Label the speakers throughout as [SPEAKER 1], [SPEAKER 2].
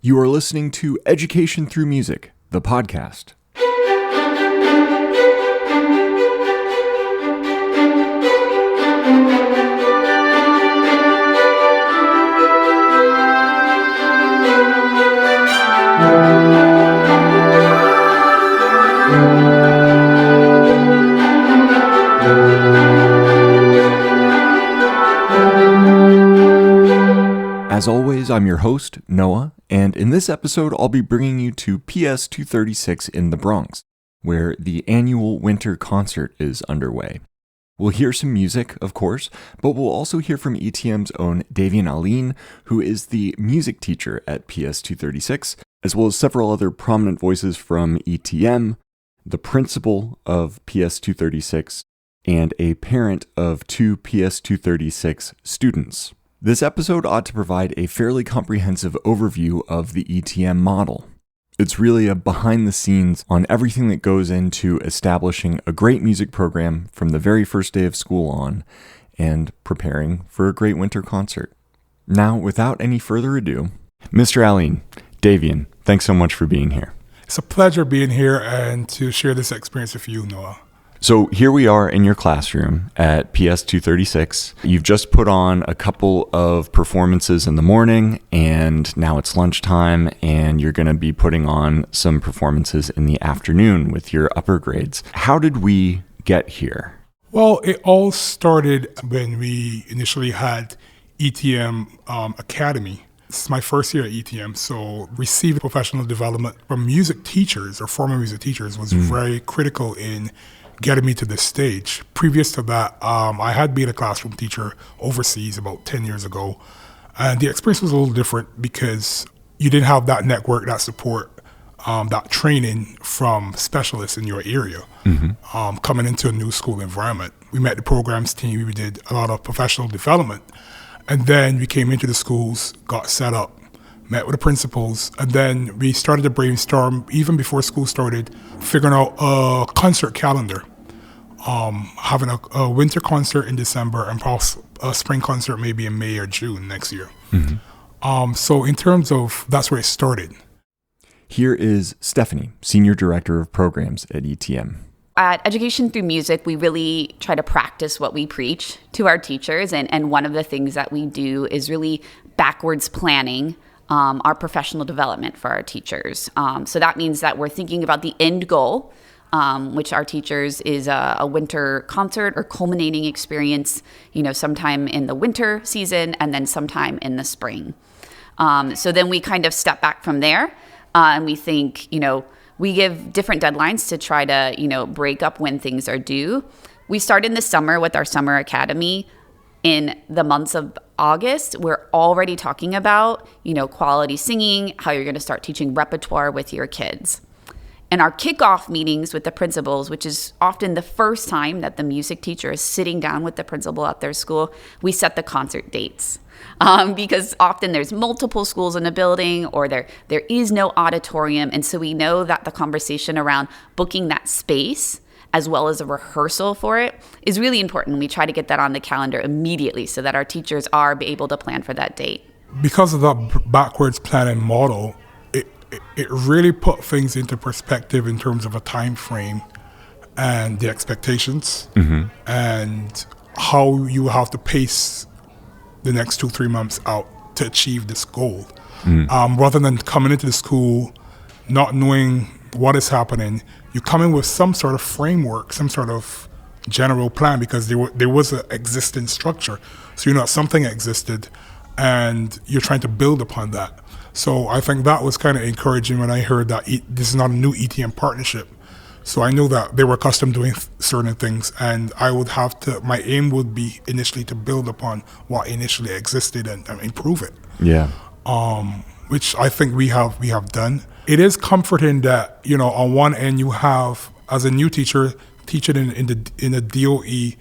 [SPEAKER 1] You are listening to Education Through Music, the podcast. As always, I'm your host, Noah, and in this episode, I'll be bringing you to PS 236 in the Bronx, where the annual winter concert is underway. We'll hear some music, of course, but we'll also hear from ETM's own Davian Alleyne, who is the music teacher at PS 236, as well as several other prominent voices from ETM, the Principal of PS 236, and a parent of two PS 236 students. This episode ought to provide a fairly comprehensive overview of the ETM model. It's really a behind the scenes on everything that goes into establishing a great music program from the very first day of school on and preparing for a great winter concert. Now, without any further ado, Mr. Alleyne, Davian, thanks so much for being here.
[SPEAKER 2] It's a pleasure being here and to share this experience with you, Noah.
[SPEAKER 1] So here we are in your classroom at PS 236. You've just put on a couple of performances in the morning, and now it's lunchtime, and you're going to be putting on some performances in the afternoon with your upper grades. How did we get here?
[SPEAKER 2] Well, it all started when we initially had ETM Academy. This is my first year at ETM, so receiving professional development from music teachers or former music teachers was very critical in getting me to this stage. Previous to that, I had been a classroom teacher overseas about 10 years ago. And the experience was a little different because you didn't have that network, that support, that training from specialists in your area coming into a new school environment. We met the programs team, we did a lot of professional development. And then we came into the schools, got set up, met with the principals, and then we started to brainstorm, even before school started, figuring out a concert calendar, having a winter concert in December and perhaps a spring concert maybe in May or June next year. So in terms of, that's where it started.
[SPEAKER 1] Here is Stephanie, Senior Director of Programs at ETM.
[SPEAKER 3] At Education Through Music, we really try to practice what we preach to our teachers, and one of the things that we do is really backwards planning our professional development for our teachers. So that means that we're thinking about the end goal, which our teachers is a winter concert or culminating experience, sometime in the winter season and then sometime in the spring. So then we kind of step back from there and we think, we give different deadlines to try to, break up when things are due. We start in the summer with our summer academy. In the months of August, we're already talking about, quality singing, how you're going to start teaching repertoire with your kids. And our kickoff meetings with the principals, which is often the first time that the music teacher is sitting down with the principal at their school, we set the concert dates. Because often there's multiple schools in a building or there is no auditorium. And so we know that the conversation around booking that space as well as a rehearsal for it is really important. We try to get that on the calendar immediately so that our teachers are able to plan for that date.
[SPEAKER 2] Because of that backwards planning model, it really put things into perspective in terms of a time frame and the expectations and how you have to pace the next 2-3 months out to achieve this goal. Rather than coming into the school not knowing what is happening, you come in with some sort of framework, some sort of general plan, because there was an existing structure. So something existed and you're trying to build upon that. So I think that was kind of encouraging when I heard that this is not a new ETM partnership. So I knew that they were accustomed to doing certain things, and I would have to, my aim would be initially to build upon what initially existed and improve it.
[SPEAKER 1] Yeah.
[SPEAKER 2] Which I think we have done. It is comforting that, on one end you have, as a new teacher, teaching in a DOE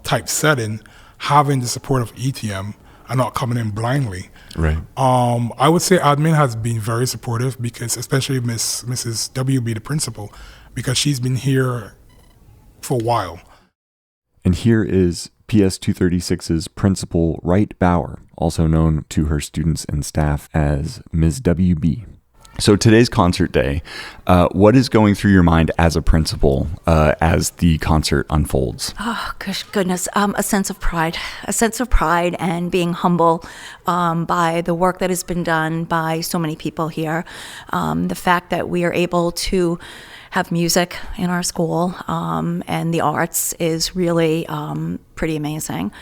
[SPEAKER 2] type setting, having the support of ETM and not coming in blindly.
[SPEAKER 1] Right.
[SPEAKER 2] I would say admin has been very supportive, because especially Mrs. WB, the principal, because she's been here for a while.
[SPEAKER 1] And here is PS 236's Principal Wright Bauer, also known to her students and staff as Ms. WB. So today's concert day, what is going through your mind as a principal as the concert unfolds?
[SPEAKER 4] Oh, goodness. A sense of pride and being humble by the work that has been done by so many people here. The fact that we are able to have music in our school and the arts is really pretty amazing.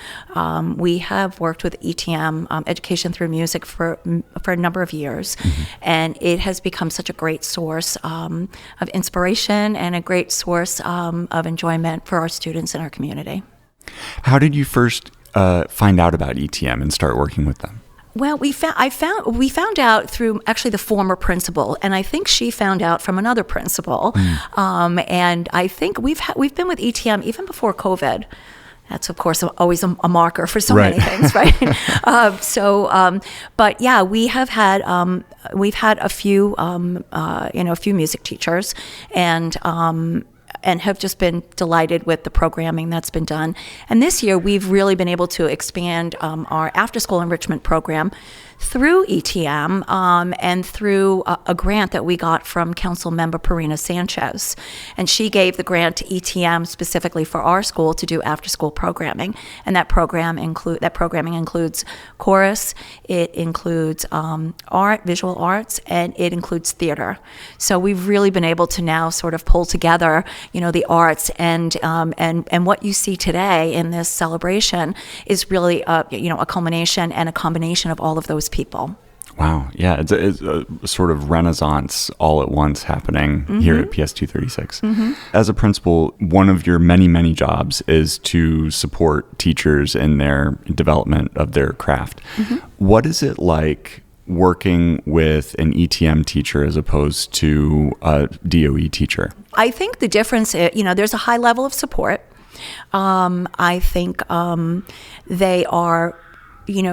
[SPEAKER 4] We have worked with ETM, Education Through Music, for a number of years, and it has become such a great source of inspiration and a great source of enjoyment for our students in our community.
[SPEAKER 1] How did you first find out about ETM and start working with them?
[SPEAKER 4] Well, we found out through actually the former principal, and I think she found out from another principal. And I think we've been with ETM even before COVID. That's of course always a marker for so many things, right? But yeah, we've had a few a few music teachers, and have just been delighted with the programming that's been done. And this year, we've really been able to expand our after-school enrichment program through ETM and through a grant that we got from Council Member Parina Sanchez. And she gave the grant to ETM specifically for our school to do after-school programming. And that programming includes chorus, it includes art, visual arts, and it includes theater. So we've really been able to now sort of pull together, the arts, and what you see today in this celebration is really a culmination and a combination of all of those people.
[SPEAKER 1] Wow. Yeah. It's a sort of renaissance all at once happening here at PS 236. As a principal, one of your many, many jobs is to support teachers in their development of their craft. What is it like working with an ETM teacher as opposed to a DOE teacher?
[SPEAKER 4] I think the difference is, there's a high level of support. I think they are,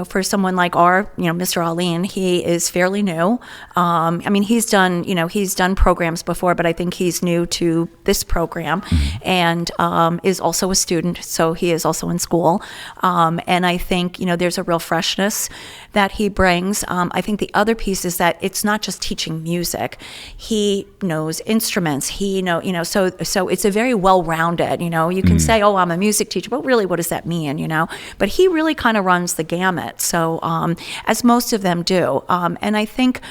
[SPEAKER 4] for someone like Mr. Alleyne, he is fairly new. He's done programs before, but I think he's new to this program and is also a student, so he is also in school. And I think, there's a real freshness that he brings. I think the other piece is that it's not just teaching music. He knows instruments. So it's a very well-rounded, you can say, oh, I'm a music teacher, but really what does that mean, But he really kind of runs the gamut. So, as most of them do. And I think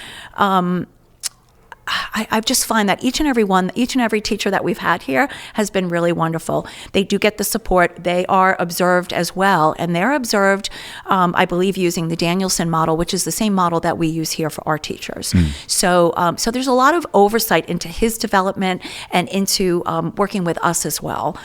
[SPEAKER 4] I just find that each and every teacher that we've had here has been really wonderful. They do get the support. They are observed as well. And they're observed, I believe, using the Danielson model, which is the same model that we use here for our teachers. So there's a lot of oversight into his development and into working with us as well.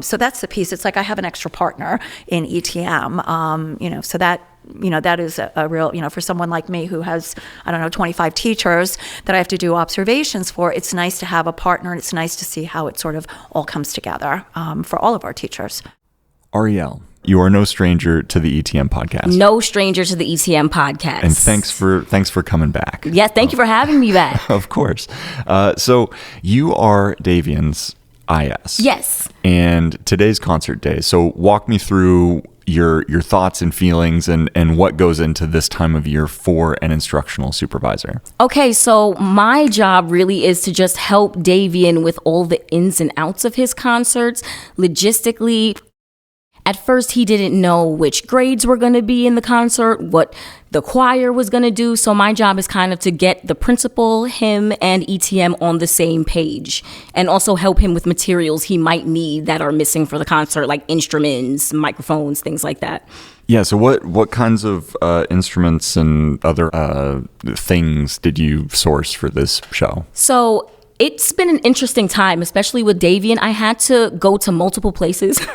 [SPEAKER 4] So that's the piece. It's like I have an extra partner in ETM, so that is a real, for someone like me who has, 25 teachers that I have to do observations for, it's nice to have a partner, and it's nice to see how it sort of all comes together for all of our teachers.
[SPEAKER 1] Arielle, you are no stranger to the ETM podcast.
[SPEAKER 5] No stranger to the ETM podcast.
[SPEAKER 1] And thanks for coming back.
[SPEAKER 5] Yes, thank you for having me back.
[SPEAKER 1] Of course. So you are Davian's IS.
[SPEAKER 5] Yes.
[SPEAKER 1] And today's concert day. So walk me through your thoughts and feelings and what goes into this time of year for an instructional supervisor.
[SPEAKER 5] Okay, so my job really is to just help Davian with all the ins and outs of his concerts. Logistically, at first he didn't know which grades were going to be in the concert, what the choir was going to do. So my job is kind of to get the principal, him, and ETM on the same page, and also help him with materials he might need that are missing for the concert, like instruments, microphones, things like that.
[SPEAKER 1] Yeah, so what kinds of instruments and other things did you source for this show?
[SPEAKER 5] So it's been an interesting time, especially with Davian. I had to go to multiple places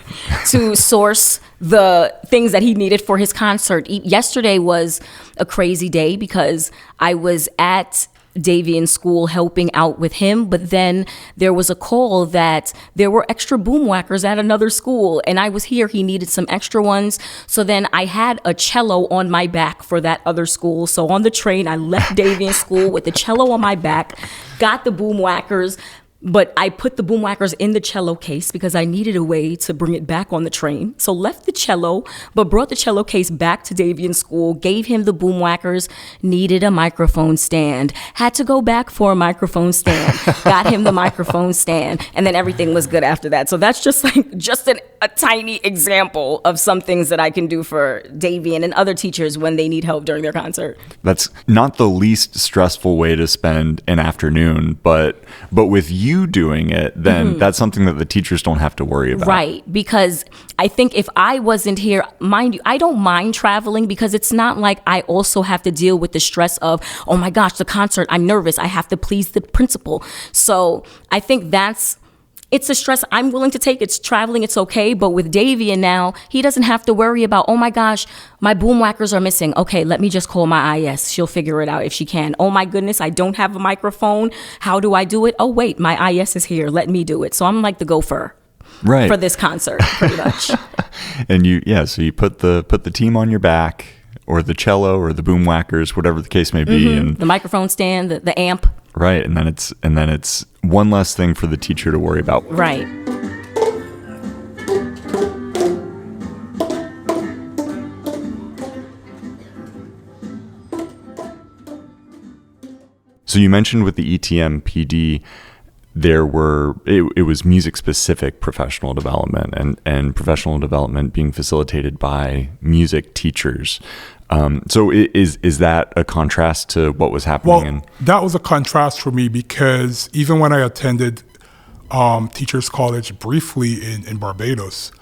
[SPEAKER 5] to source the things that he needed for his concert. Yesterday was a crazy day because I was at Davian's school helping out with him, but then there was a call that there were extra boom whackers at another school, and I was here. He needed some extra ones, so then I had a cello on my back for that other school. So on the train, I left Davian's school with the cello on my back, got the boom whackers, But I put the boom whackers in the cello case because I needed a way to bring it back on the train. So left the cello, but brought the cello case back to Davian school, gave him the boom whackers, needed a microphone stand, had to go back for a microphone stand, got him the microphone stand, and then everything was good after that. So that's just a tiny example of some things that I can do for Davian and other teachers when they need help during their concert.
[SPEAKER 1] That's not the least stressful way to spend an afternoon, but with you doing it, then that's something that the teachers don't have to worry about.
[SPEAKER 5] Right, because I think if I wasn't here, mind you, I don't mind traveling because it's not like I also have to deal with the stress of, oh my gosh, the concert, I'm nervous, I have to please the principal. So I think it's a stress I'm willing to take. It's traveling, it's okay. But with Davian now, he doesn't have to worry about, oh my gosh, my boom whackers are missing. Okay, let me just call my IS. She'll figure it out if she can. Oh my goodness, I don't have a microphone. How do I do it? Oh wait, my IS is here. Let me do it. So I'm like the gopher for this concert, pretty much.
[SPEAKER 1] And so you put the team on your back, or the cello, or the boom whackers, whatever the case may be, and
[SPEAKER 5] the microphone stand, the amp.
[SPEAKER 1] Right, and then it's one less thing for the teacher to worry about.
[SPEAKER 5] Right.
[SPEAKER 1] So you mentioned with the ETM PD, it was music specific professional development and professional development being facilitated by music teachers. So is that a contrast to what was happening?
[SPEAKER 2] Well, that was a contrast for me because even when I attended Teachers College briefly in Barbados,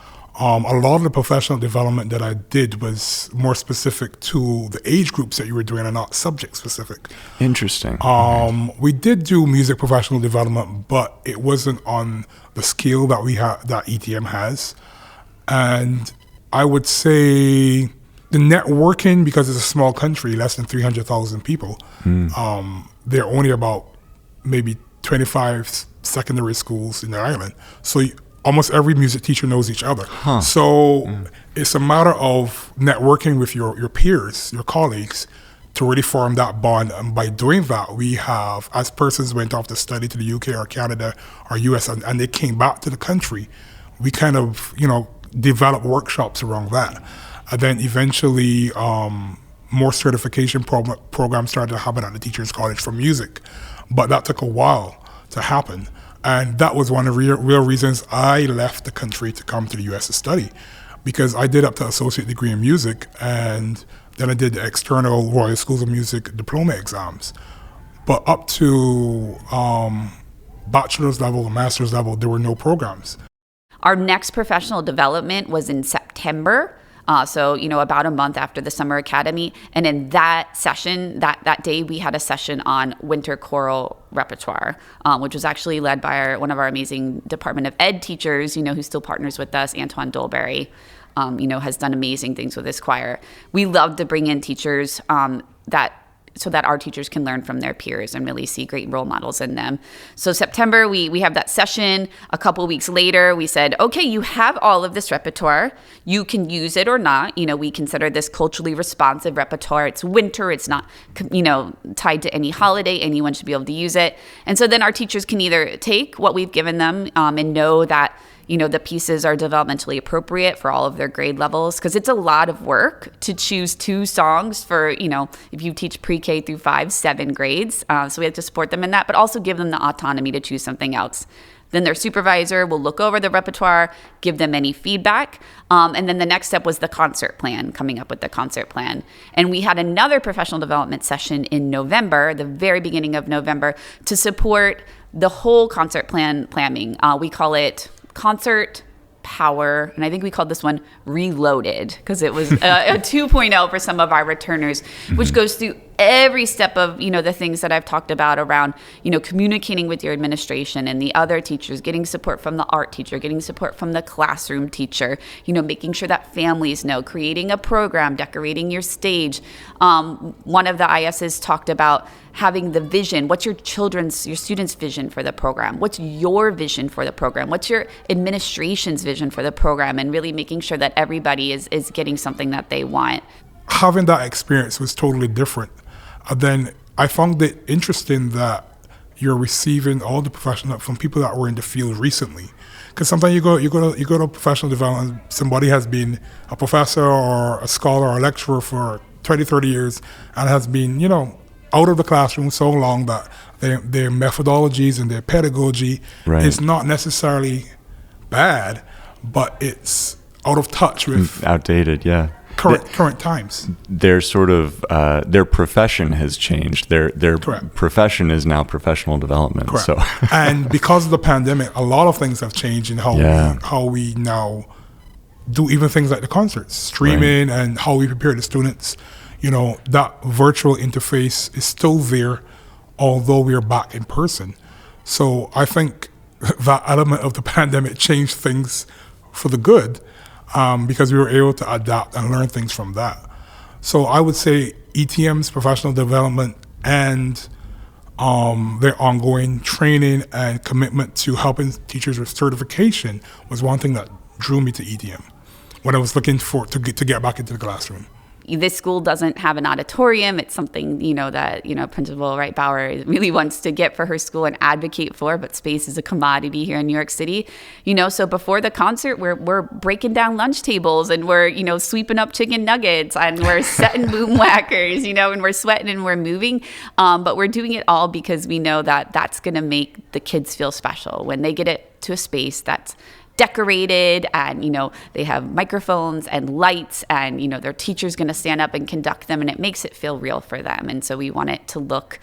[SPEAKER 2] a lot of the professional development that I did was more specific to the age groups that you were doing and not subject specific.
[SPEAKER 1] Interesting.
[SPEAKER 2] We did do music professional development, but it wasn't on the scale that that ETM has. And I would say the networking, because it's a small country, less than 300,000 people, there are only about maybe 25 secondary schools in the island. So almost every music teacher knows each other. So it's a matter of networking with your peers, your colleagues, to really form that bond. And by doing that, we have, as persons went off to study to the UK or Canada or US and they came back to the country, we kind of, developed workshops around that. And then eventually, more certification programs started to happen at the Teachers College for music. But that took a while to happen. And that was one of the real reasons I left the country to come to the US to study, because I did up to associate degree in music, and then I did the external Royal Schools of Music diploma exams. But up to bachelor's level and master's level, there were no programs.
[SPEAKER 3] Our next professional development was in September. So, about a month after the Summer Academy. And in that session, that day, we had a session on winter choral repertoire, which was actually led by one of our amazing Department of Ed teachers, who still partners with us, Antoine Dolberry, has done amazing things with this choir. We love to bring in teachers so that our teachers can learn from their peers and really see great role models in them. So September, we have that session. A couple of weeks later, we said, okay, you have all of this repertoire. You can use it or not. We consider this culturally responsive repertoire. It's winter. It's not, tied to any holiday. Anyone should be able to use it. And so then our teachers can either take what we've given them and know that the pieces are developmentally appropriate for all of their grade levels, because it's a lot of work to choose 2 songs for, if you teach pre-K through 5, 7 grades. So we have to support them in that, but also give them the autonomy to choose something else. Then their supervisor will look over the repertoire, give them any feedback. And then the next step was the concert plan, coming up with the concert plan. And we had another professional development session in November, the very beginning of November, to support the whole concert planning. We call it Concert Power, and I think we called this one Reloaded, because it was a 2.0 for some of our returners, which goes through every step of, the things that I've talked about around, communicating with your administration and the other teachers, getting support from the art teacher, getting support from the classroom teacher, making sure that families know, creating a program, decorating your stage. One of the ISs talked about having the vision. What's your students' vision for the program? What's your vision for the program? What's your administration's vision for the program? And really making sure that everybody is getting something that they want.
[SPEAKER 2] Having that experience was totally different. Then I found it interesting that, you're receiving all the professional from people that were in the field recently. Because sometimes you go to professional development, somebody has been a professor or a scholar or a lecturer for 20, 30 years and has been, out of the classroom so long that their methodologies and their pedagogy is not necessarily bad, but it's out of touch with
[SPEAKER 1] outdated,
[SPEAKER 2] current times.
[SPEAKER 1] Their sort of their profession has changed. Their profession is now professional development.
[SPEAKER 2] Correct.
[SPEAKER 1] So
[SPEAKER 2] and because of the pandemic, a lot of things have changed in how we now do even things like the concerts, streaming, and how we prepare the students. That virtual interface is still there, although we are back in person. So I think that element of the pandemic changed things for the good, because we were able to adapt and learn things from that. So I would say ETM's professional development and their ongoing training and commitment to helping teachers with certification was one thing that drew me to ETM when I was looking to get back into the classroom.
[SPEAKER 3] This school doesn't have an auditorium. It's something, that, Principal Wright Bauer really wants to get for her school and advocate for, but space is a commodity here in New York City. So before the concert, we're breaking down lunch tables and we're, sweeping up chicken nuggets and we're setting boom whackers, and we're sweating and we're moving. But we're doing it all because we know that that's going to make the kids feel special when they get it to a space that's decorated and they have microphones and lights and their teacher's going to stand up and conduct them, and it makes it feel real for them. And so we want it to look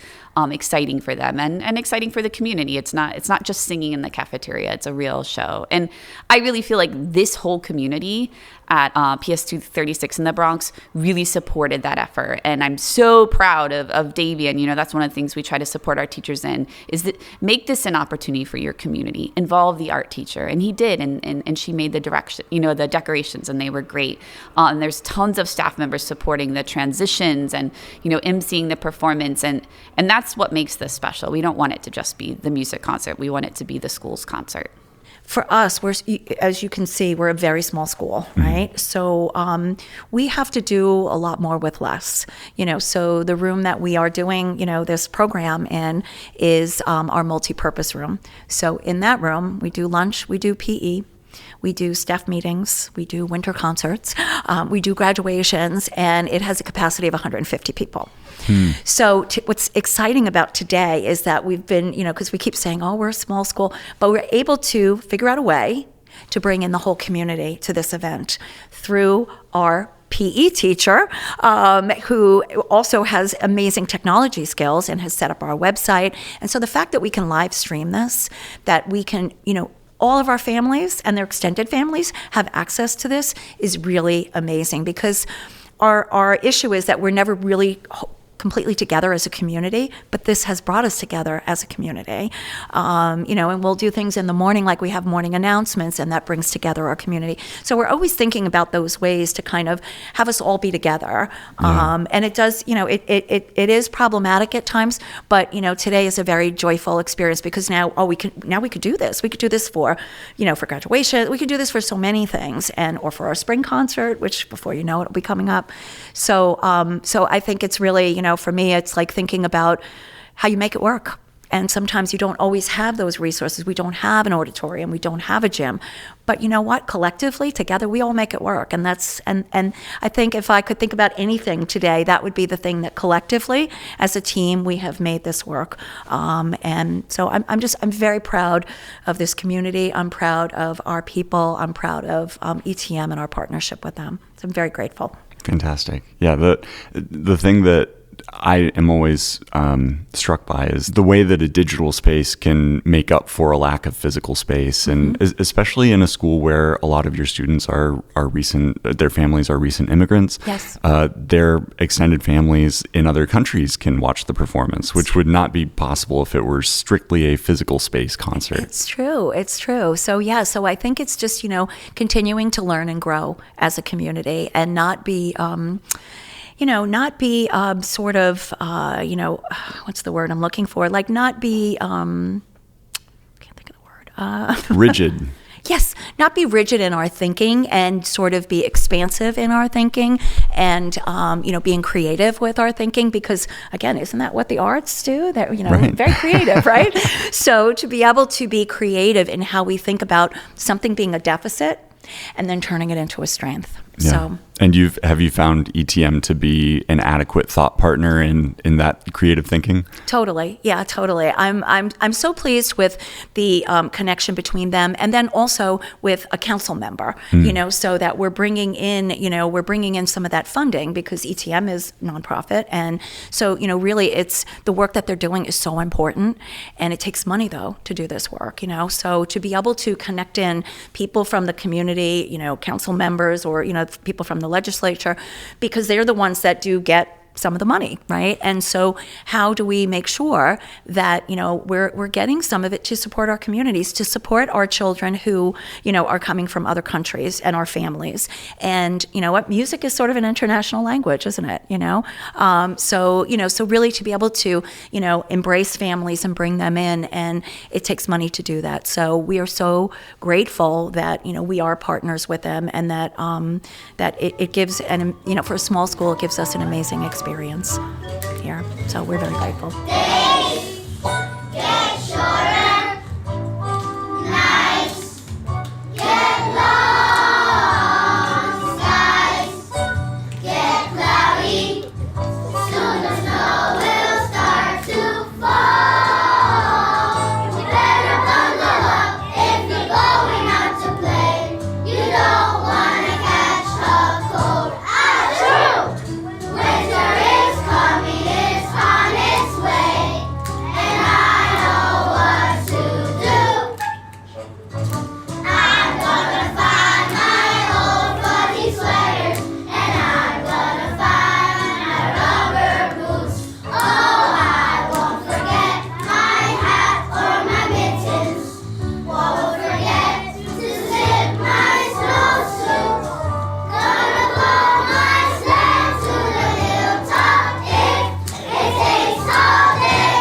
[SPEAKER 3] exciting for them and exciting for the community. It's not just singing in the cafeteria. It's a real show. And I really feel like this whole community at PS 236 in the Bronx really supported that effort. And I'm so proud of Davian. That's one of the things we try to support our teachers in, is that make this an opportunity for your community. Involve the art teacher. And he did. And she made the the decorations, and they were great. And there's tons of staff members supporting the transitions and, emceeing the performance. And that's what makes this special. We don't want it to just be the music concert. We want it to be the school's concert.
[SPEAKER 4] For us, as you can see, we're a very small school, right? So we have to do a lot more with less. So the room that we are doing, this program in is our multi-purpose room. So in that room, we do lunch, we do PE, we do staff meetings, we do winter concerts, we do graduations, and it has a capacity of 150 people. So what's exciting about today is that we've been, because we keep saying, we're a small school, but we're able to figure out a way to bring in the whole community to this event through our PE teacher, who also has amazing technology skills and has set up our website. And so the fact that we can live stream this, that we can, all of our families and their extended families have access to this is really amazing, because our issue is that we're never really completely together as a community, but this has brought us together as a community. And we'll do things in the morning, like we have morning announcements, and that brings together our community. So we're always thinking about those ways to kind of have us all be together. And it does, it is problematic at times, but today is a very joyful experience, because now we could do this. We could do this for, for graduation. We could do this for so many things, or for our spring concert, which before you know it, it'll be coming up. So I think it's really, for me, it's like thinking about how you make it work. And sometimes you don't always have those resources. We don't have an auditorium. We don't have a gym. But you know what? Collectively, together, we all make it work. And that's and I think if I could think about anything today, that would be the thing that collectively, as a team, we have made this work. And so I'm very proud of this community. I'm proud of our people. I'm proud of ETM and our partnership with them. So I'm very grateful.
[SPEAKER 1] Fantastic. Yeah, the thing that I am always struck by is the way that a digital space can make up for a lack of physical space, and especially in a school where a lot of your students are their families are recent immigrants.
[SPEAKER 4] Yes.
[SPEAKER 1] Their extended families in other countries can watch the performance, which would not be possible if it were strictly a physical space concert.
[SPEAKER 4] It's true. So so I think it's just, continuing to learn and grow as a community, and not be sort of, what's the word I'm looking for? Like not be, can't think of the word.
[SPEAKER 1] Rigid.
[SPEAKER 4] Yes, not be rigid in our thinking and sort of be expansive in our thinking and, being creative with our thinking, because again, isn't that what the arts do? That,
[SPEAKER 1] Right.
[SPEAKER 4] very creative, right? So to be able to be creative in how we think about something being a deficit and then turning it into a strength.
[SPEAKER 1] Yeah.
[SPEAKER 4] So.
[SPEAKER 1] And have you found ETM to be an adequate thought partner in that creative thinking?
[SPEAKER 4] Totally. Yeah, totally. I'm so pleased with the connection between them, and then also with a council member, so that we're bringing in some of that funding, because ETM is nonprofit. And so, really it's the work that they're doing is so important, and it takes money though to do this work, so to be able to connect in people from the community, council members, or, people from the legislature, because they're the ones that do get some of the money, right? And so how do we make sure that, we're getting some of it to support our communities, to support our children who, are coming from other countries, and our families. And what music is sort of an international language, isn't it? So really to be able to, embrace families and bring them in, and it takes money to do that. So we are so grateful that, we are partners with them, and that it gives, for a small school, it gives us an amazing experience here. So we're very grateful.
[SPEAKER 6] Days get shorter, nights get long, skies get cloudy, soon the snow will start to fall. You better bundle up if you're going out to play. You don't want to catch a cold. Achoo! Winter is coming, it's on its way, and I know what to do. I'm gonna find my old fuzzy sweaters, and I'm gonna find my rubber boots. Oh, I won't forget my hat or my mittens. Won't forget to zip my snowsuit. Gonna blow my sled to the hilltop if it takes all day.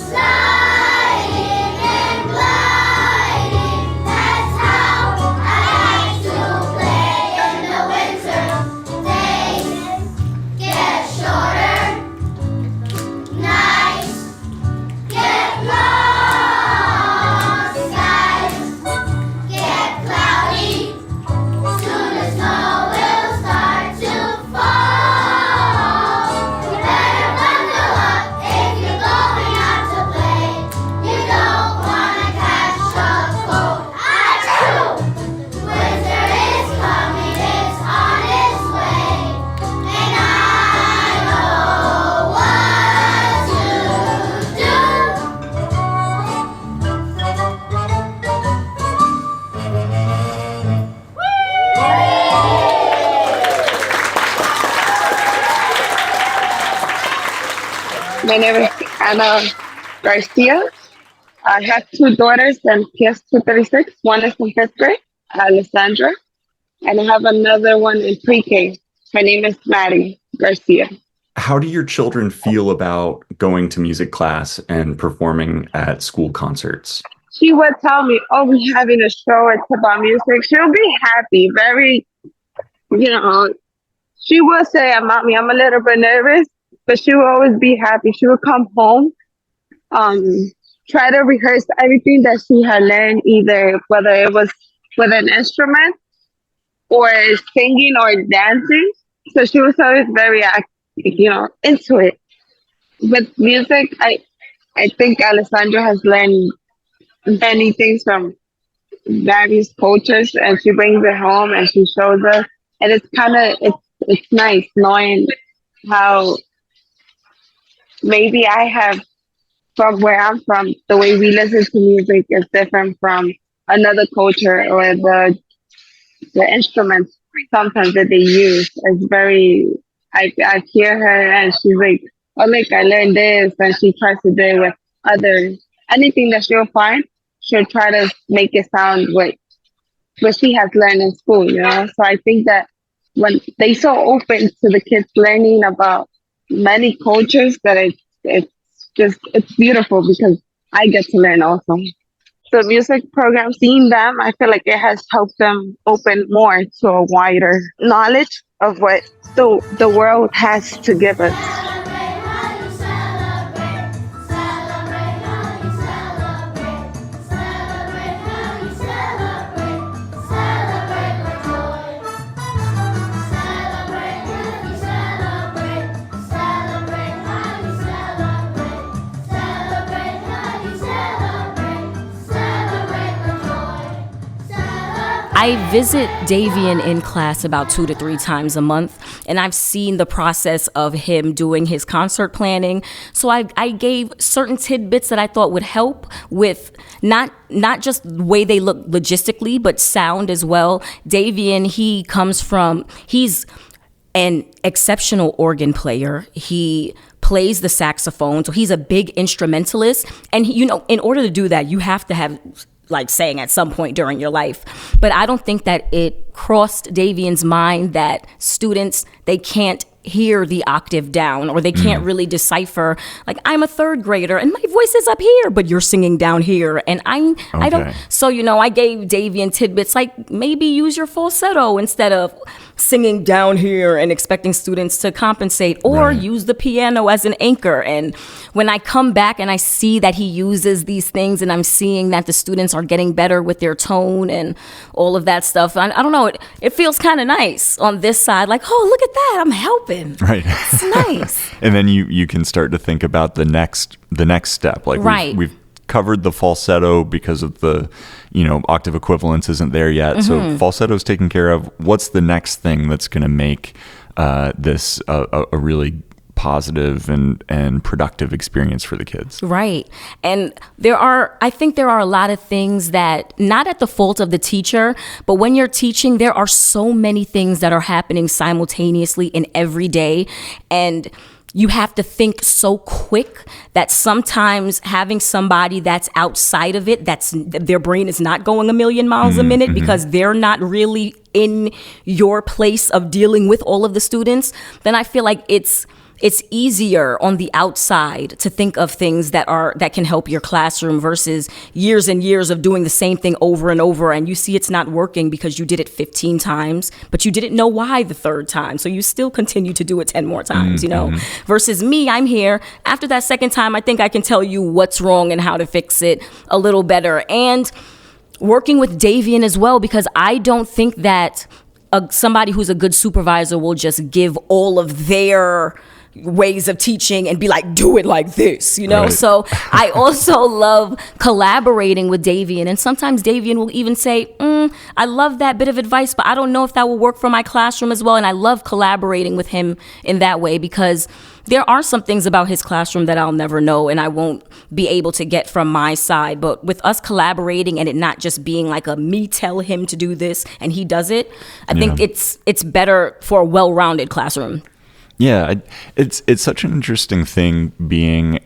[SPEAKER 6] Sliding and gliding, that's how I like to play in the winter. Days get shorter, nights get long, skies get cloudy. Soon the snow will start to fall. You better bundle up if you're going out to play. You don't want to catch a cold. Achoo! Winter is coming, it's on its way, and I know what to do.
[SPEAKER 7] My name is Ana Garcia. I have two daughters in PS 236. One is in fifth grade, Alessandra, and I have another one in pre-K. Her name is Maddie Garcia.
[SPEAKER 1] How do your children feel about going to music class and performing at school concerts?
[SPEAKER 7] She would tell me, "Oh, we're having a show. It's about music." She'll be happy, very, she will say, "Mommy, I'm a little bit nervous," but she will always be happy. She will come home, try to rehearse everything that she had learned, either whether it was with an instrument or singing or dancing. So she was always very into it. With music, I think Alessandra has learned many things from various coaches, and she brings it home and she shows us. And it's nice knowing how maybe I have, from where I'm from, the way we listen to music is different from another culture, or the instruments sometimes that they use. It's very, I hear her and she's like, "Oh, look, I learned this," and she tries to do it with anything that she'll find, she'll try to make it sound what she has learned in school, So I think that when they so open to the kids learning about many cultures, that it's beautiful, because I get to learn also. the music program, seeing them, I feel like it has helped them open more to a wider knowledge of what the world has to give us.
[SPEAKER 6] Celebrate how you celebrate. Celebrate how you celebrate. Celebrate how you celebrate. Celebrate with joy. Celebrate how you celebrate. Celebrate how you celebrate. Celebrate how you celebrate. Celebrate with joy. Celebrate.
[SPEAKER 5] I visit Davian in class about 2 to 3 times a month, and I've seen the process of him doing his concert planning. So I gave certain tidbits that I thought would help with not just the way they look logistically, but sound as well. Davian, he's an exceptional organ player. He plays the saxophone, so he's a big instrumentalist. And in order to do that, you have to have like sang at some point during your life. But I don't think that it crossed Davian's mind that students, they can't hear the octave down, or they can't really decipher, like, I'm a third grader and my voice is up here, but you're singing down here, and I don't. So I gave Davian tidbits like maybe use your falsetto instead of singing down here and expecting students to compensate, or use the piano as an anchor. And when I come back and I see that he uses these things, and I'm seeing that the students are getting better with their tone and all of that stuff, I don't know, it feels kind of nice on this side, like, oh, look at that, I'm helping.
[SPEAKER 1] Right.
[SPEAKER 5] It's nice.
[SPEAKER 1] And then you can start to think about the next step. Like we've covered the falsetto because of the, octave equivalence isn't there yet. So falsetto's taken care of. What's the next thing that's going to make this a really positive and productive experience for the kids?
[SPEAKER 5] Right. And I think there are a lot of things that, not at the fault of the teacher, but when you're teaching, there are so many things that are happening simultaneously in every day. And you have to think so quick that sometimes having somebody that's outside of it, their brain is not going a million miles a minute because they're not really in your place of dealing with all of the students, then I feel like it's easier on the outside to think of things that can help your classroom versus years and years of doing the same thing over and over, and you see it's not working because you did it 15 times, but you didn't know why the third time, so you still continue to do it 10 more times, versus me, I'm here. After that second time, I think I can tell you what's wrong and how to fix it a little better. And working with Davian as well, because I don't think that somebody who's a good supervisor will just give all of their ways of teaching and be like, do it like this,
[SPEAKER 1] Right.
[SPEAKER 5] So I also love collaborating with Davian, and sometimes Davian will even say, I love that bit of advice, but I don't know if that will work for my classroom as well. And I love collaborating with him in that way, because there are some things about his classroom that I'll never know and I won't be able to get from my side. But with us collaborating and it not just being like me tell him to do this and he does it, I think it's better for a well-rounded classroom.
[SPEAKER 1] Yeah, it's such an interesting thing being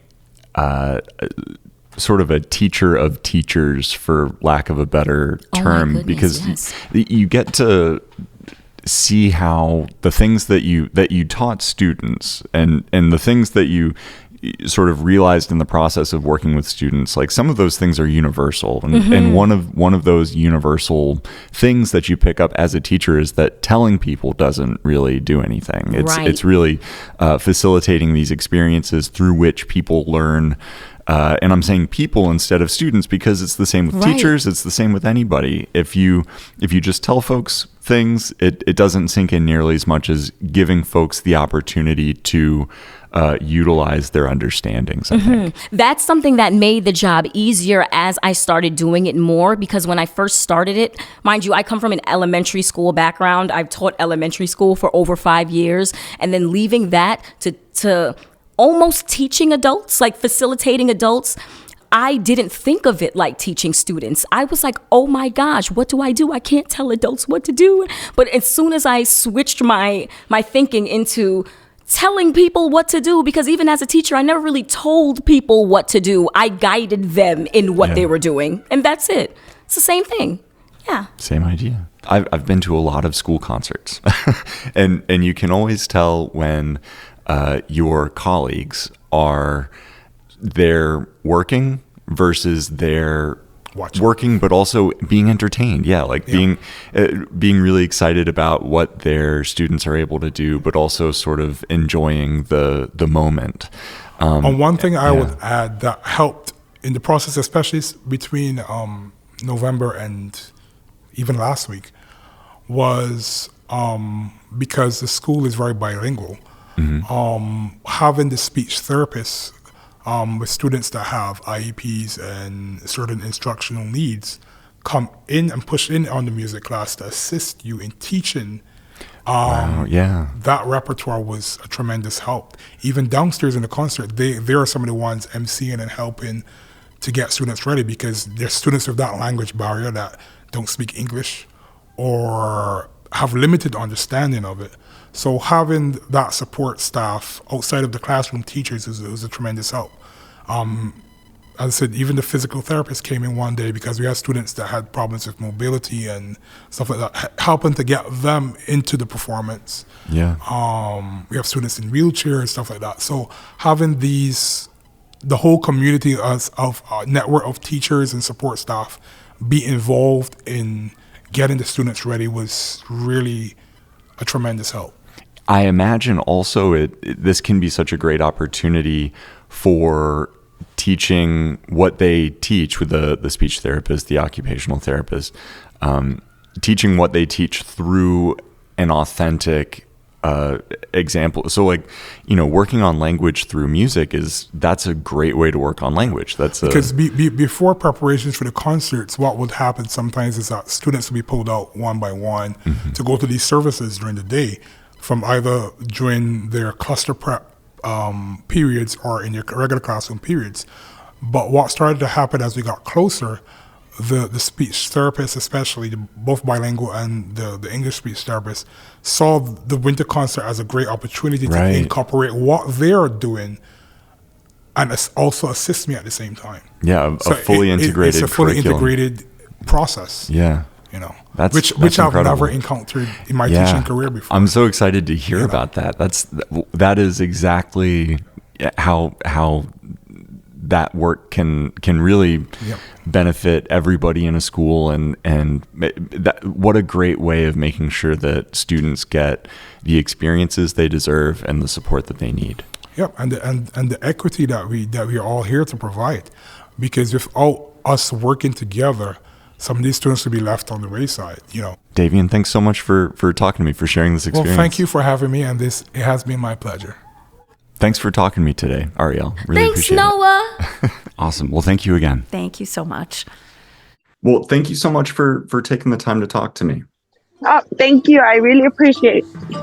[SPEAKER 1] sort of a teacher of teachers, for lack of a better term, because you get to see how the things that you taught students and the things that you sort of realized in the process of working with students, like some of those things are universal, and one of those universal things that you pick up as a teacher is that telling people doesn't really do anything. It's really facilitating these experiences through which people learn. And I'm saying people instead of students, because it's the same with teachers. It's the same with anybody. If you just tell folks things, it doesn't sink in nearly as much as giving folks the opportunity to utilize their understandings, I think.
[SPEAKER 5] That's something that made the job easier as I started doing it more, because when I first started it, mind you, I come from an elementary school background. I've taught elementary school for over 5 years, and then leaving that to almost teaching adults, like facilitating adults, I didn't think of it like teaching students. I was like, oh my gosh, what do? I can't tell adults what to do. But as soon as I switched my thinking into telling people what to do, because even as a teacher, I never really told people what to do. I guided them in what they were doing, and that's it. It's the same thing. Yeah. Same
[SPEAKER 1] idea. I've been to a lot of school concerts, and you can always tell when your colleagues they're working versus they're working, but also being entertained. Yeah, like being really excited about what their students are able to do, but also sort of enjoying the moment.
[SPEAKER 2] And one thing I would add that helped in the process, especially between November and even last week, was because the school is very bilingual. Having the speech therapists with students that have IEPs and certain instructional needs come in and push in on the music class to assist you in teaching. That repertoire was a tremendous help. Even downstairs in the concert, they are some of the ones emceeing and helping to get students ready, because there's students with that language barrier that don't speak English or have limited understanding of it. So having that support staff outside of the classroom teachers is a tremendous help. As I said, even the physical therapist came in one day because we had students that had problems with mobility and stuff like that, helping to get them into the performance.
[SPEAKER 1] Yeah.
[SPEAKER 2] We have students in wheelchairs and stuff like that. So having the whole community of network of teachers and support staff be involved in getting the students ready was really a tremendous help.
[SPEAKER 1] I imagine also this can be such a great opportunity for teaching what they teach with the speech therapist, the occupational therapist, teaching what they teach through an authentic example. So like, working on language through music that's a great way to work on language. Because
[SPEAKER 2] before preparations for the concerts, what would happen sometimes is that students would be pulled out one by one to go to these services during the day, from either during their cluster prep periods or in their regular classroom periods. But what started to happen as we got closer, the speech therapists, especially both bilingual and the English speech therapists, saw the winter concert as a great opportunity to incorporate what they're doing and also assist me at the same time.
[SPEAKER 1] Yeah, a fully integrated
[SPEAKER 2] it's a fully
[SPEAKER 1] curriculum.
[SPEAKER 2] Integrated process.
[SPEAKER 1] Yeah. That's
[SPEAKER 2] which I've never encountered in my teaching career before.
[SPEAKER 1] I'm so excited to hear about that. That is exactly how that work can really benefit everybody in a school, and what a great way of making sure that students get the experiences they deserve and the support that they need.
[SPEAKER 2] Yep, and the equity that we are all here to provide, because without us working together, some of these students will be left on the wayside.
[SPEAKER 1] Davian, thanks so much for talking to me, for sharing this experience.
[SPEAKER 2] Well, thank you for having me, and it has been my pleasure.
[SPEAKER 1] Thanks for talking to me today, Arielle. Really
[SPEAKER 5] Thanks,
[SPEAKER 1] appreciate
[SPEAKER 5] Noah.
[SPEAKER 1] it. Awesome. Well, thank you again.
[SPEAKER 4] Thank you so much.
[SPEAKER 1] Well, thank you so much for taking the time to talk to me.
[SPEAKER 7] Oh, thank you. I really appreciate it.